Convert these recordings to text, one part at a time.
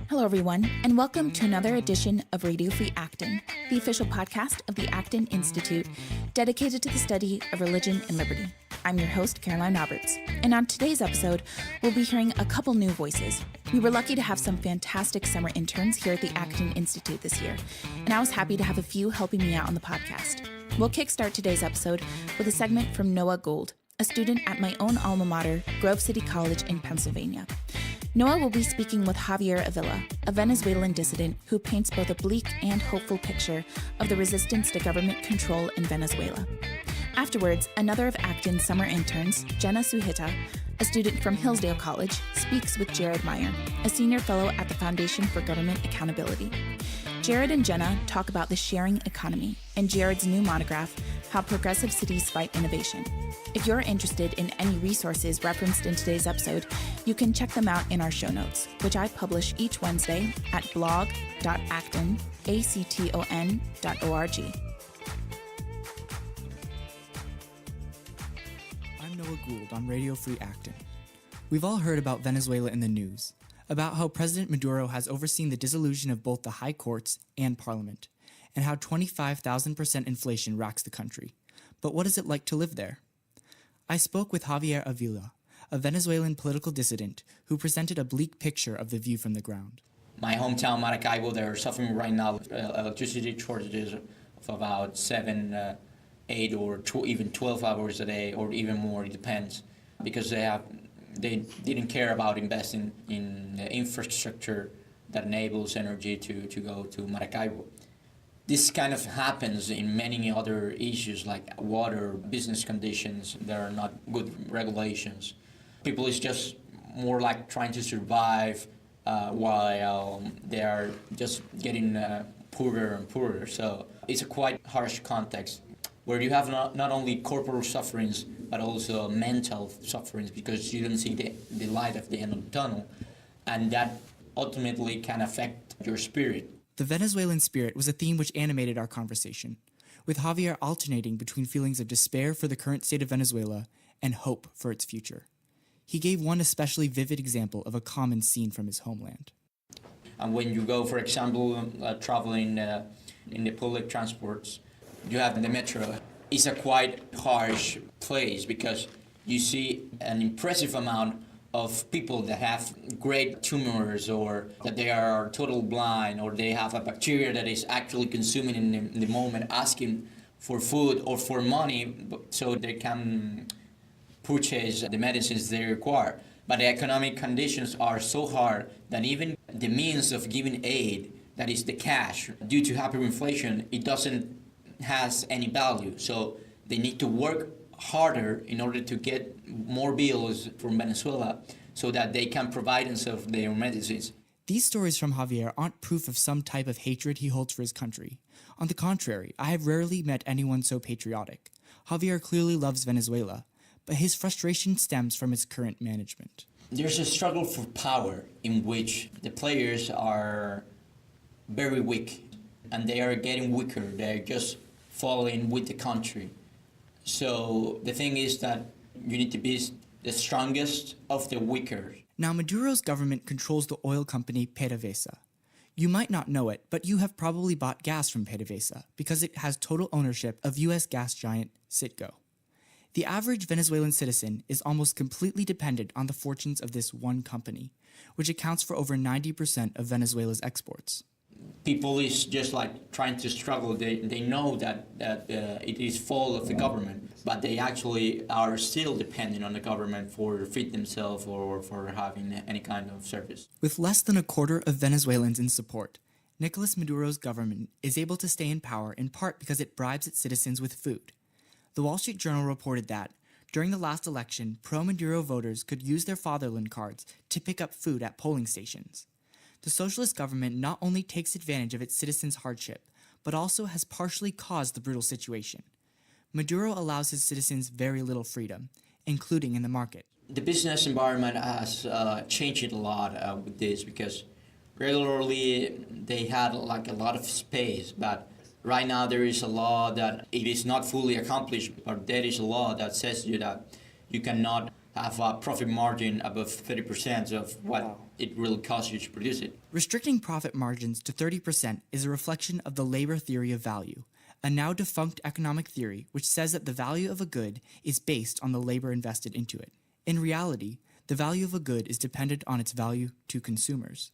Hello, everyone, and welcome to another edition of Radio Free Acton, the official podcast of the Acton Institute, dedicated to the study of religion and liberty. I'm your host, Caroline Roberts, and on today's episode, we'll be hearing a couple new voices. We were lucky to have some fantastic summer interns here at the Acton Institute this year, and I was happy to have a few helping me out on the podcast. We'll kickstart today's episode with a segment from Noah Gould, a student at my own alma mater, Grove City College in Pennsylvania. Noah will be speaking with Javier Avila, a Venezuelan dissident who paints both a bleak and hopeful picture of the resistance to government control in Venezuela. Afterwards, another of Acton's summer interns, Jenna Suhita, a student from Hillsdale College, speaks with Jared Meyer, a senior fellow at the Foundation for Government Accountability. Jared and Jenna talk about the sharing economy and Jared's new monograph, How Progressive Cities Fight Innovation. If you're interested in any resources referenced in today's episode, you can check them out in our show notes, which I publish each Wednesday at blog.acton.org. I'm Noah Gould on Radio Free Acton. We've all heard about Venezuela in the news, about how President Maduro has overseen the dissolution of both the high courts and parliament, and how 25,000% inflation racks the country. But what is it like to live there? I spoke with Javier Avila, a Venezuelan political dissident who presented a bleak picture of the view from the ground. My hometown, Maracaibo, they're suffering right now electricity shortages of about 7, 8, or even 12 hours a day, or even more, it depends, because they didn't care about investing in the infrastructure that enables energy to go to Maracaibo. This kind of happens in many other issues like water, business conditions. There are not good regulations. People is just more like trying to survive while they are just getting poorer and poorer. So it's a quite harsh context where you have not only corporal sufferings but also mental sufferings because you don't see the light at the end of the tunnel, and that ultimately can affect your spirit. The Venezuelan spirit was a theme which animated our conversation, with Javier alternating between feelings of despair for the current state of Venezuela and hope for its future. He gave one especially vivid example of a common scene from his homeland. And when you go, for example, traveling in the public transports, you have the metro. It's a quite harsh place because you see an impressive amount of people that have great tumors or that they are total blind or they have a bacteria that is actually consuming in the moment, asking for food or for money so they can purchase the medicines they require. But the economic conditions are so hard that even the means of giving aid, that is the cash, due to hyperinflation, it doesn't has any value. So they need to work harder in order to get more bills from Venezuela so that they can provide themselves their medicines. These stories from Javier aren't proof of some type of hatred he holds for his country. On the contrary, I have rarely met anyone so patriotic. Javier clearly loves Venezuela, but his frustration stems from its current management. There's a struggle for power in which the players are very weak, and they are getting weaker. They're just falling with the country. So the thing is that you need to be the strongest of the weaker. Now, Maduro's government controls the oil company PDVSA. You might not know it, but you have probably bought gas from PDVSA because it has total ownership of U.S. gas giant Citgo. The average Venezuelan citizen is almost completely dependent on the fortunes of this one company, which accounts for over 90% of Venezuela's exports. People is just like trying to struggle. They know that it is fault of the government, but they actually are still dependent on the government for feed themselves or for having any kind of service. With less than a quarter of Venezuelans in support, Nicolas Maduro's government is able to stay in power in part because it bribes its citizens with food. The Wall Street Journal reported that, during the last election, pro-Maduro voters could use their fatherland cards to pick up food at polling stations. The socialist government not only takes advantage of its citizens' hardship, but also has partially caused the brutal situation. Maduro allows his citizens very little freedom, including in the market. The business environment has changed a lot with this because regularly they had like a lot of space, but right now there is a law that it is not fully accomplished, but there is a law that says you that you cannot have a profit margin above 30% of what it really costs you to produce it. Restricting profit margins to 30% is a reflection of the labor theory of value, a now defunct economic theory which says that the value of a good is based on the labor invested into it. In reality, the value of a good is dependent on its value to consumers.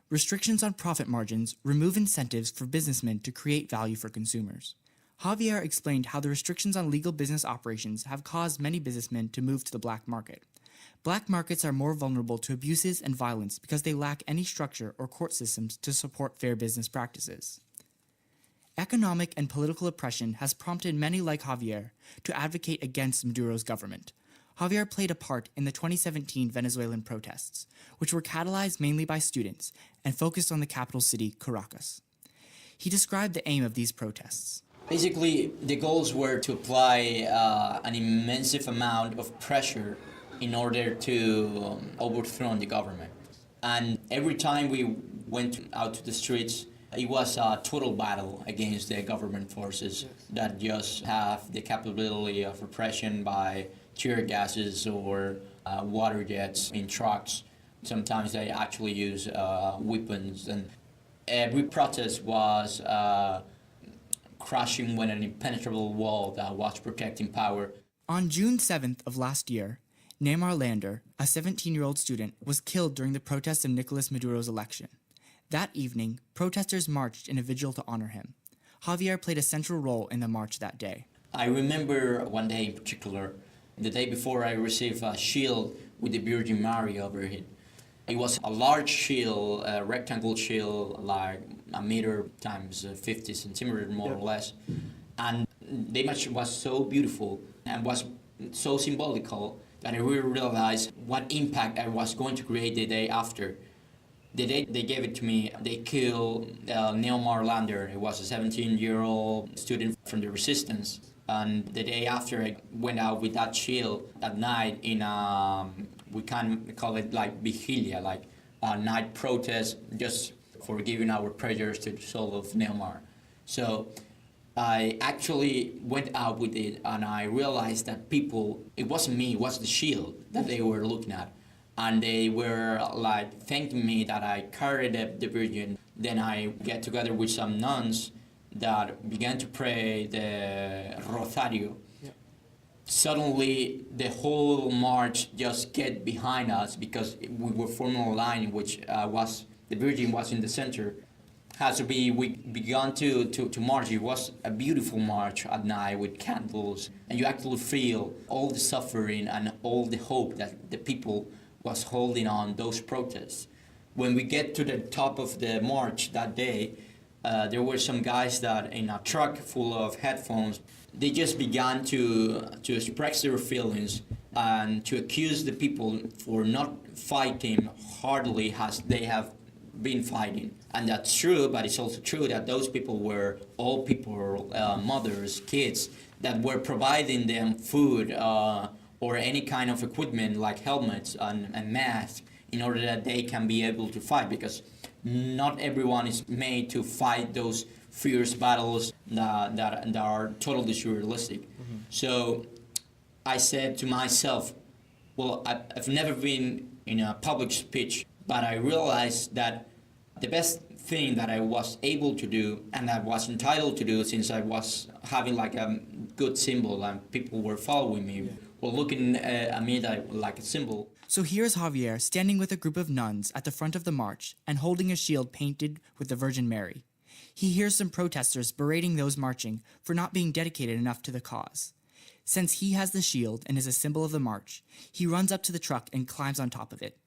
Restrictions on profit margins remove incentives for businessmen to create value for consumers. Javier explained how the restrictions on legal business operations have caused many businessmen to move to the black market. Black markets are more vulnerable to abuses and violence because they lack any structure or court systems to support fair business practices. Economic and political oppression has prompted many like Javier to advocate against Maduro's government. Javier played a part in the 2017 Venezuelan protests, which were catalyzed mainly by students and focused on the capital city, Caracas. He described the aim of these protests. Basically, the goals were to apply an immense amount of pressure in order to overthrow the government. And every time we went out to the streets, it was a total battle against the government forces that just have the capability of repression by tear gases or water jets in trucks. Sometimes they actually use weapons. And every protest was crashing with an impenetrable wall that was protecting power. On June 7th of last year, Meyer Lander, a 17-year-old student, was killed during the protests of Nicolas Maduro's election. That evening, protesters marched in a vigil to honor him. Javier played a central role in the march that day. I remember one day in particular, the day before I received a shield with the Virgin Mary over it. It was a large shield, a rectangle shield, like a meter times 50 centimeters, more or less. And the image was so beautiful and was so symbolical that I really realized what impact I was going to create the day after. The day they gave it to me, they killed Meyer Lander. He was a 17-year-old student from the resistance. And the day after, I went out with that shield at night in we can call it like vigilia, like a night protest, just for giving our prayers to the soul of Meyer. So I actually went out with it, and I realized that people, it wasn't me, it was the shield that they were looking at. And they were like thanking me that I carried the Virgin. Then I get together with some nuns that began to pray the Rosario. Suddenly, the whole march just get behind us because we were forming a line in which the Virgin was in the center. We began to march. It was a beautiful march at night with candles, and you actually feel all the suffering and all the hope that the people was holding on those protests. When we get to the top of the march that day, there were some guys that in a truck full of headphones, they just began to express their feelings and to accuse the people for not fighting hardly as they have been fighting. And that's true, but it's also true that those people were all people, mothers, kids, that were providing them food or any kind of equipment like helmets and masks in order that they can be able to fight, because not everyone is made to fight those fierce battles that are totally surrealistic. Mm-hmm. So I said to myself, well, I've never been in a public speech, but I realized that the best thing that I was able to do and I was entitled to do, since I was having like a good symbol and people were following me, were looking at me like a symbol. So here's Javier standing with a group of nuns at the front of the march and holding a shield painted with the Virgin Mary. He hears some protesters berating those marching for not being dedicated enough to the cause. Since he has the shield and is a symbol of the march, he runs up to the truck and climbs on top of it.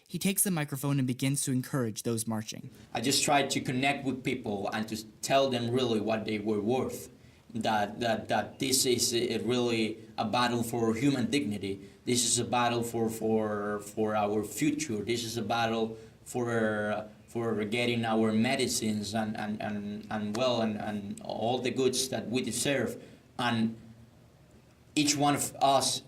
He takes the microphone and begins to encourage those marching. I just tried to connect with people and to tell them really what they were worth. That this is really a battle for human dignity. This is a battle for our future. This is a battle for getting our medicines and all the goods that we deserve. And each one of us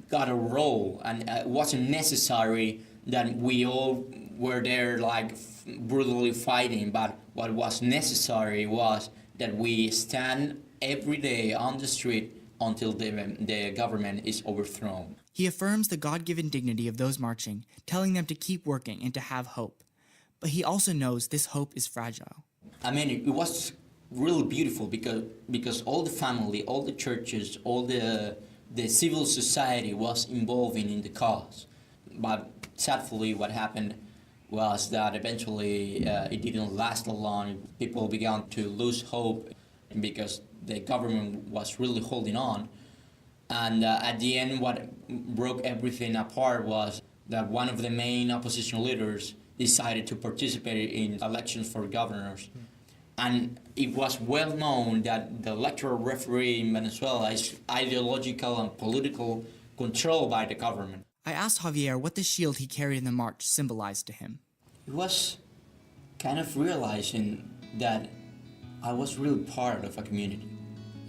got a role, and it wasn't necessary that we all were there like brutally fighting, but what was necessary was that we stand every day on the street until the government is overthrown. He affirms the God-given dignity of those marching, telling them to keep working and to have hope. But he also knows this hope is fragile. I mean, it was really beautiful because all the family, all the churches, all the civil society was involving in the cause. But sadly, what happened was that eventually it didn't last long. People began to lose hope because the government was really holding on. And at the end, what broke everything apart was that one of the main opposition leaders decided to participate in elections for governors. And it was well known that the electoral referee in Venezuela is ideological and political controlled by the government. I asked Javier what the shield he carried in the march symbolized to him. It was kind of realizing that I was really part of a community.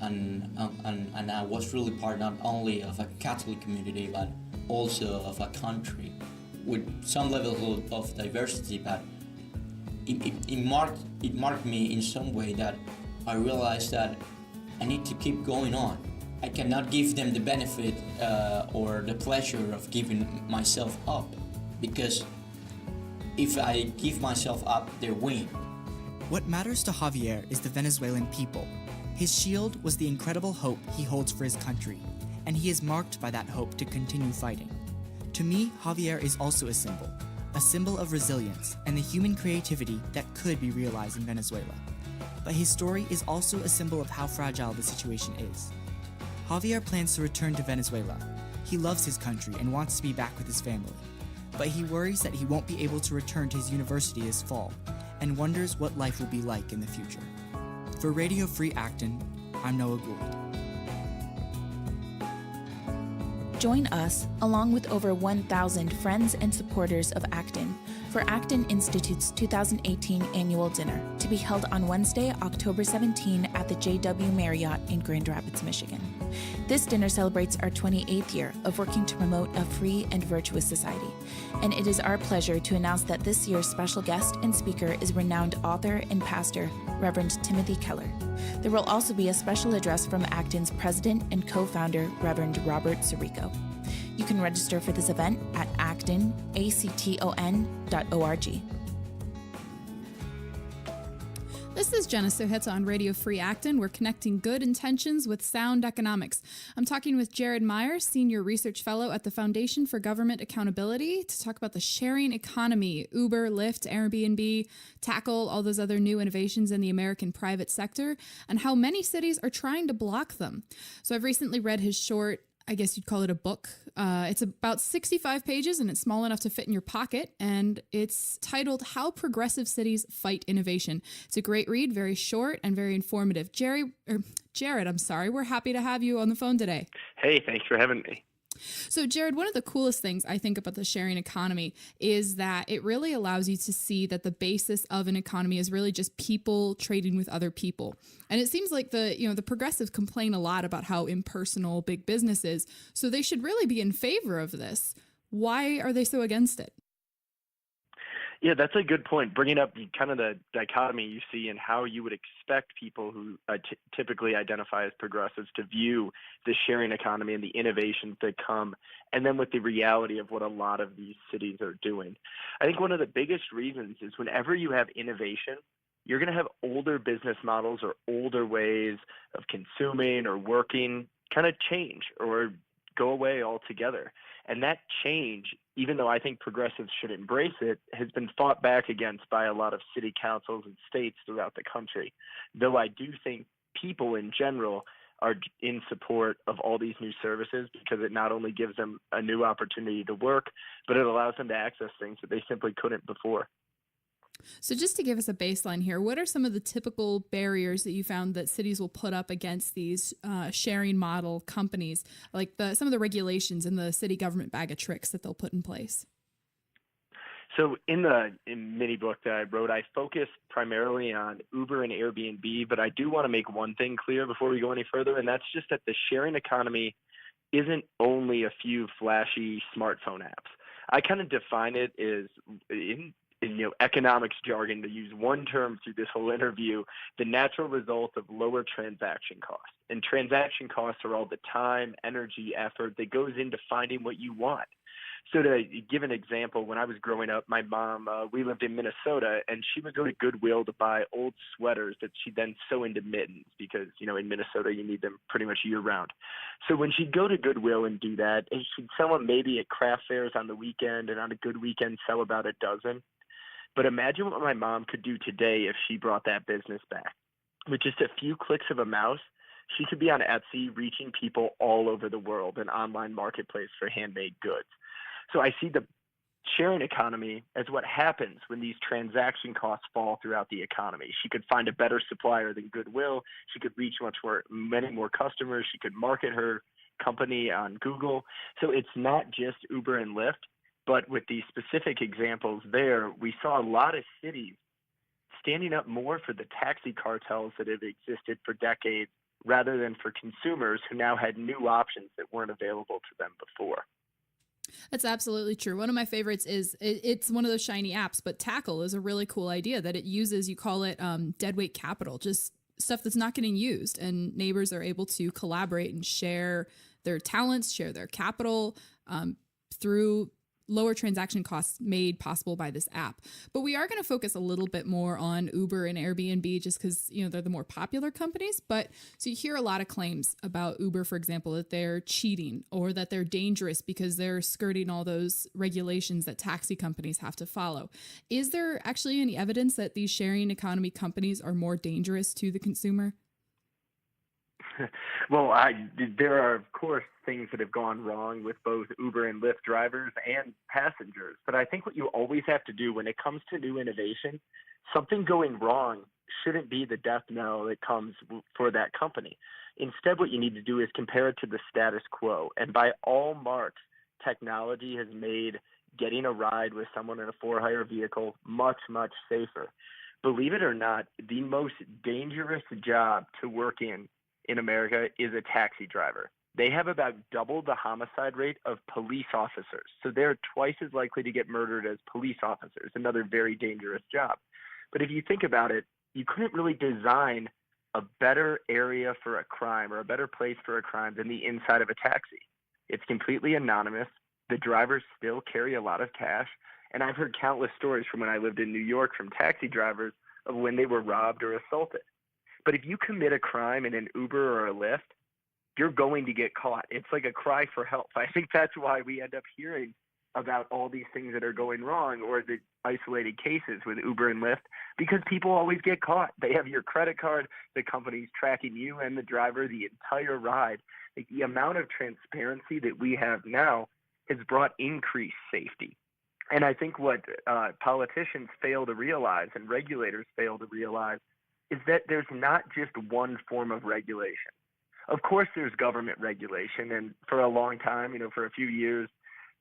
And I was really part not only of a Catholic community, but also of a country with some level of diversity. But it marked me in some way that I realized that I need to keep going on. I cannot give them the benefit or the pleasure of giving myself up, because if I give myself up, they win. What matters to Javier is the Venezuelan people. His shield was the incredible hope he holds for his country, and he is marked by that hope to continue fighting. To me, Javier is also a symbol of resilience and the human creativity that could be realized in Venezuela. But his story is also a symbol of how fragile the situation is. Javier plans to return to Venezuela. He loves his country and wants to be back with his family. But he worries that he won't be able to return to his university this fall, and wonders what life will be like in the future. For Radio Free Acton, I'm Noah Gould. Join us, along with over 1,000 friends and supporters of Acton, for Acton Institute's 2018 annual dinner, to be held on Wednesday, October 17 at the JW Marriott in Grand Rapids, Michigan. This dinner celebrates our 28th year of working to promote a free and virtuous society, and it is our pleasure to announce that this year's special guest and speaker is renowned author and pastor, Reverend Timothy Keller. There will also be a special address from Acton's president and co-founder, Reverend Robert Sirico. You can register for this event at acton.org. This is Jenna Soheta on Radio Free Acton. We're connecting good intentions with sound economics. I'm talking with Jared Meyer, Senior Research Fellow at the Foundation for Government Accountability, to talk about the sharing economy, Uber, Lyft, Airbnb, tackle all those other new innovations in the American private sector, and how many cities are trying to block them. So I've recently read his short, I guess you'd call it a book. It's about 65 pages and it's small enough to fit in your pocket. And it's titled How Progressive Cities Fight Innovation. It's a great read, very short and very informative. Jared, we're happy to have you on the phone today. Hey, thanks for having me. So, Jared, one of the coolest things I think about the sharing economy is that it really allows you to see that the basis of an economy is really just people trading with other people. And it seems like the progressives complain a lot about how impersonal big business is. So they should really be in favor of this. Why are they so against it? Yeah, that's a good point. Bringing up kind of the dichotomy you see in how you would expect people who typically identify as progressives to view the sharing economy and the innovations that come, and then with the reality of what a lot of these cities are doing. I think one of the biggest reasons is whenever you have innovation, you're going to have older business models or older ways of consuming or working kind of change or go away altogether. And that change, even though I think progressives should embrace it, has been fought back against by a lot of city councils and states throughout the country. Though I do think people in general are in support of all these new services because it not only gives them a new opportunity to work, but it allows them to access things that they simply couldn't before. So just to give us a baseline here, what are some of the typical barriers that you found that cities will put up against these sharing model companies, like some of the regulations and the city government bag of tricks that they'll put in place? So in mini book that I wrote, I focused primarily on Uber and Airbnb, but I do want to make one thing clear before we go any further, and that's just that the sharing economy isn't only a few flashy smartphone apps. I kind of define it as economics jargon, to use one term through this whole interview, the natural result of lower transaction costs. And transaction costs are all the time, energy, effort that goes into finding what you want. So to give an example, when I was growing up, my mom, we lived in Minnesota, and she would go to Goodwill to buy old sweaters that she'd then sew into mittens because, in Minnesota, you need them pretty much year-round. So when she'd go to Goodwill and do that, and she'd sell them maybe at craft fairs on the weekend, and on a good weekend sell about a dozen. But imagine what my mom could do today if she brought that business back. With just a few clicks of a mouse, she could be on Etsy reaching people all over the world, an online marketplace for handmade goods. So I see the sharing economy as what happens when these transaction costs fall throughout the economy. She could find a better supplier than Goodwill. She could reach many more customers. She could market her company on Google. So it's not just Uber and Lyft, but with these specific examples there, we saw a lot of cities standing up more for the taxi cartels that have existed for decades rather than for consumers who now had new options that weren't available to them before. That's absolutely true. One of my favorites is it's one of those shiny apps, but Tackle is a really cool idea that it uses, you call it deadweight capital, just stuff that's not getting used. And neighbors are able to collaborate and share their talents, share their capital through lower transaction costs made possible by this app. But we are going to focus a little bit more on Uber and Airbnb just because, they're the more popular companies. But so you hear a lot of claims about Uber, for example, that they're cheating or that they're dangerous because they're skirting all those regulations that taxi companies have to follow. Is there actually any evidence that these sharing economy companies are more dangerous to the consumer? Well, there are, of course, things that have gone wrong with both Uber and Lyft drivers and passengers. But I think what you always have to do when it comes to new innovation, something going wrong shouldn't be the death knell that comes for that company. Instead, what you need to do is compare it to the status quo. And by all marks, technology has made getting a ride with someone in a for-hire vehicle much, much safer. Believe it or not, the most dangerous job to work in America is a taxi driver. They have about double the homicide rate of police officers. So they're twice as likely to get murdered as police officers, another very dangerous job. But if you think about it, you couldn't really design a better area for a crime or a better place for a crime than the inside of a taxi. It's completely anonymous. The drivers still carry a lot of cash. And I've heard countless stories from when I lived in New York from taxi drivers of when they were robbed or assaulted. But if you commit a crime in an Uber or a Lyft, you're going to get caught. It's like a cry for help. I think that's why we end up hearing about all these things that are going wrong or the isolated cases with Uber and Lyft because people always get caught. They have your credit card, the company's tracking you and the driver the entire ride. Like the amount of transparency that we have now has brought increased safety. And I think what politicians fail to realize and regulators fail to realize is that there's not just one form of regulation. Of course, there's government regulation, and for a long time, for a few years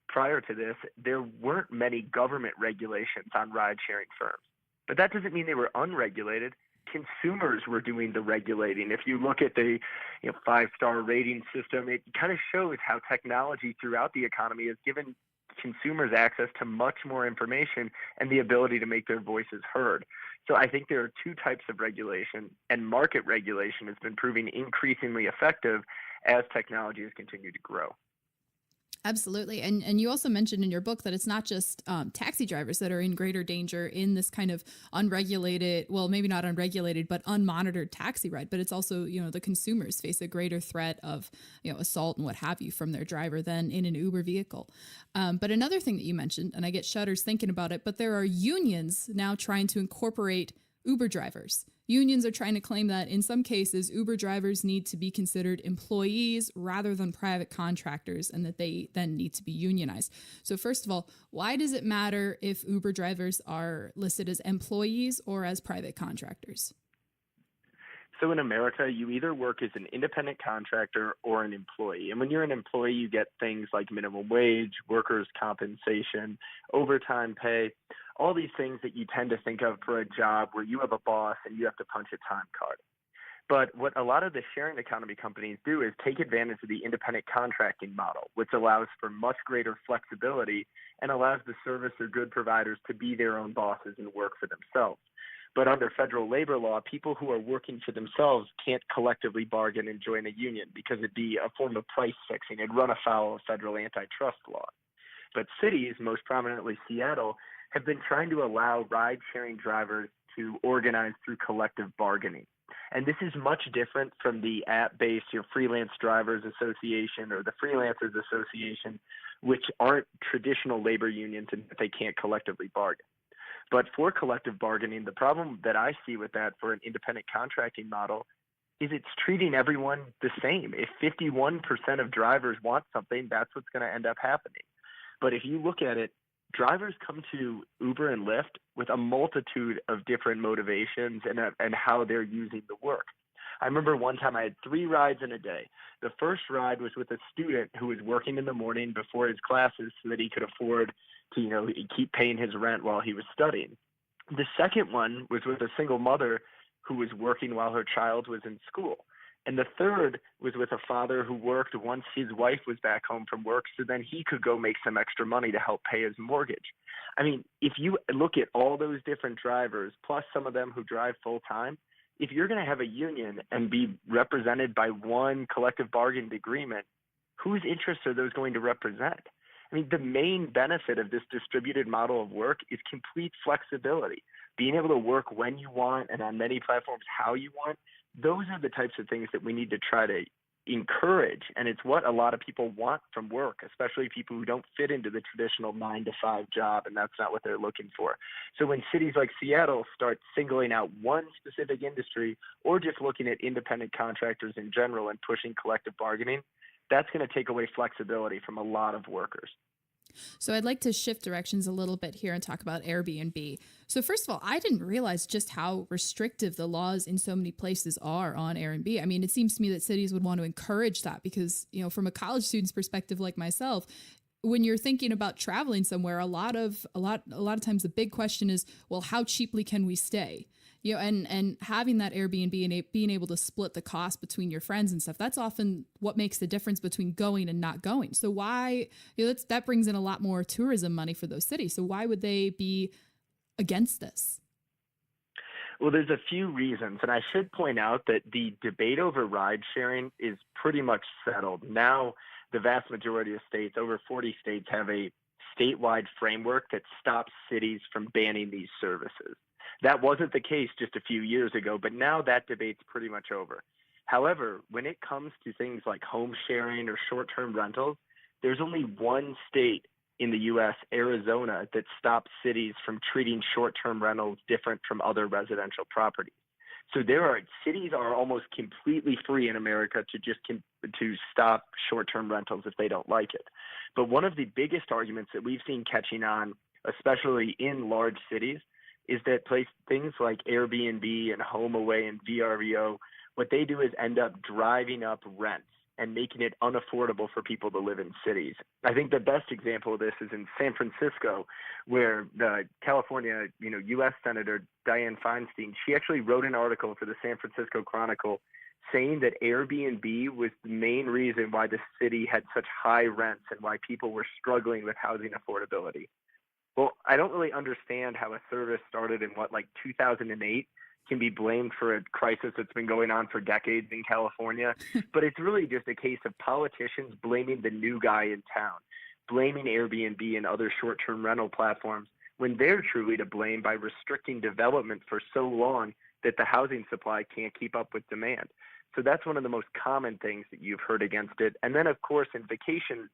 prior to this, there weren't many government regulations on ride-sharing firms. But that doesn't mean they were unregulated. Consumers were doing the regulating. If you look at the 5-star rating system, it kind of shows how technology throughout the economy has given consumers access to much more information and the ability to make their voices heard. So I think there are two types of regulation, and market regulation has been proving increasingly effective as technology has continued to grow. Absolutely. And you also mentioned in your book that it's not just taxi drivers that are in greater danger in this kind of unregulated, well, maybe not unregulated, but unmonitored taxi ride, but it's also, the consumers face a greater threat of, assault and what have you from their driver than in an Uber vehicle. But another thing that you mentioned, and I get shudders thinking about it, but there are unions now trying to incorporate Uber drivers. Unions are trying to claim that in some cases, Uber drivers need to be considered employees rather than private contractors and that they then need to be unionized. So first of all, why does it matter if Uber drivers are listed as employees or as private contractors? So in America, you either work as an independent contractor or an employee. And when you're an employee, you get things like minimum wage, workers' compensation, overtime pay, all these things that you tend to think of for a job where you have a boss and you have to punch a time card. But what a lot of the sharing economy companies do is take advantage of the independent contracting model, which allows for much greater flexibility and allows the service or good providers to be their own bosses and work for themselves. But under federal labor law, people who are working for themselves can't collectively bargain and join a union because it'd be a form of price fixing. It'd run afoul of federal antitrust law. But cities, most prominently Seattle, have been trying to allow ride-sharing drivers to organize through collective bargaining. And this is much different from the app-based Freelance Drivers Association or the Freelancers Association, which aren't traditional labor unions and they can't collectively bargain. But for collective bargaining, the problem that I see with that for an independent contracting model is it's treating everyone the same. If 51% of drivers want something, that's what's going to end up happening. But if you look at it, drivers come to Uber and Lyft with a multitude of different motivations and how they're using the work. I remember one time I had 3 rides in a day. The first ride was with a student who was working in the morning before his classes so that he could afford to, keep paying his rent while he was studying. The second one was with a single mother who was working while her child was in school. And the third was with a father who worked once his wife was back home from work so then he could go make some extra money to help pay his mortgage. I mean, if you look at all those different drivers, plus some of them who drive full time, if you're going to have a union and be represented by one collective bargaining agreement, whose interests are those going to represent? I mean, the main benefit of this distributed model of work is complete flexibility. Being able to work when you want and on many platforms how you want, those are the types of things that we need to try to encourage. And it's what a lot of people want from work, especially people who don't fit into the traditional 9-to-5 job, and that's not what they're looking for. So when cities like Seattle start singling out one specific industry or just looking at independent contractors in general and pushing collective bargaining, that's going to take away flexibility from a lot of workers. So I'd like to shift directions a little bit here and talk about Airbnb. So first of all, I didn't realize just how restrictive the laws in so many places are on Airbnb. I mean, it seems to me that cities would want to encourage that because, from a college student's perspective like myself, when you're thinking about traveling somewhere, a lot of times the big question is, well, how cheaply can we stay? And having that Airbnb and being able to split the cost between your friends and stuff, that's often what makes the difference between going and not going. So why, that brings in a lot more tourism money for those cities. So why would they be against this? Well, there's a few reasons, and I should point out that the debate over ride sharing is pretty much settled. Now, the vast majority of states, over 40 states, have a statewide framework that stops cities from banning these services. That wasn't the case just a few years ago, but now that debate's pretty much over. However, when it comes to things like home sharing or short-term rentals, there's only one state in the U.S., Arizona, that stops cities from treating short-term rentals different from other residential properties. So cities are almost completely free in America to stop short-term rentals if they don't like it. But one of the biggest arguments that we've seen catching on, especially in large cities, is that things like Airbnb and HomeAway and VRBO, what they do is end up driving up rents and making it unaffordable for people to live in cities. I think the best example of this is in San Francisco, where the California, U.S. Senator Dianne Feinstein, she actually wrote an article for the San Francisco Chronicle saying that Airbnb was the main reason why the city had such high rents and why people were struggling with housing affordability. Well, I don't really understand how a service started in 2008 can be blamed for a crisis that's been going on for decades in California. But it's really just a case of politicians blaming the new guy in town, blaming Airbnb and other short-term rental platforms when they're truly to blame by restricting development for so long that the housing supply can't keep up with demand. So that's one of the most common things that you've heard against it. And then, of course, in vacation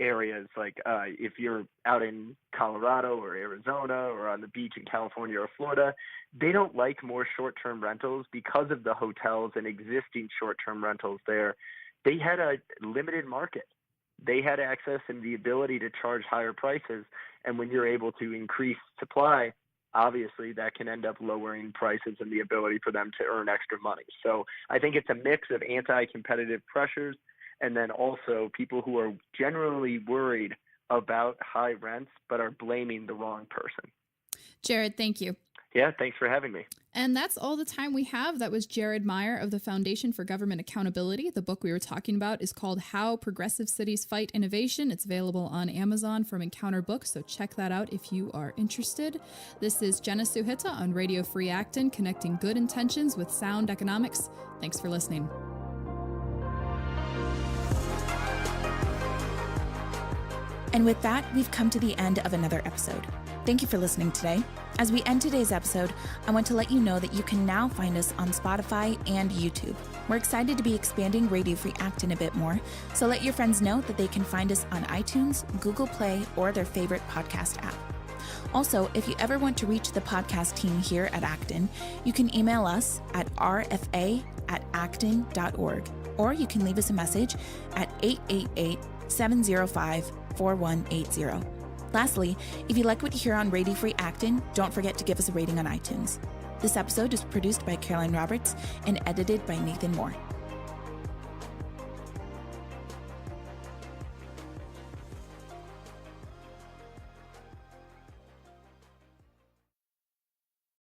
areas, like if you're out in Colorado or Arizona or on the beach in California or Florida, they don't like more short-term rentals because of the hotels and existing short-term rentals there. They had a limited market. They had access and the ability to charge higher prices. And when you're able to increase supply, obviously that can end up lowering prices and the ability for them to earn extra money. So I think it's a mix of anti-competitive pressures and then also people who are generally worried about high rents but are blaming the wrong person. Jared, thank you. Yeah, thanks for having me. And that's all the time we have. That was Jared Meyer of the Foundation for Government Accountability. The book we were talking about is called How Progressive Cities Fight Innovation. It's available on Amazon from Encounter Books, so check that out if you are interested. This is Jenna Suhita on Radio Free Acton, connecting good intentions with sound economics. Thanks for listening. And with that, we've come to the end of another episode. Thank you for listening today. As we end today's episode, I want to let you know that you can now find us on Spotify and YouTube. We're excited to be expanding Radio Free Acton a bit more, so let your friends know that they can find us on iTunes, Google Play, or their favorite podcast app. Also, if you ever want to reach the podcast team here at Acton, you can email us at rfa@acton.org, or you can leave us a message at 888-705-4180. Lastly, if you like what you hear on Radio Free Acton, don't forget to give us a rating on iTunes. This episode is produced by Caroline Roberts and edited by Nathan Moore.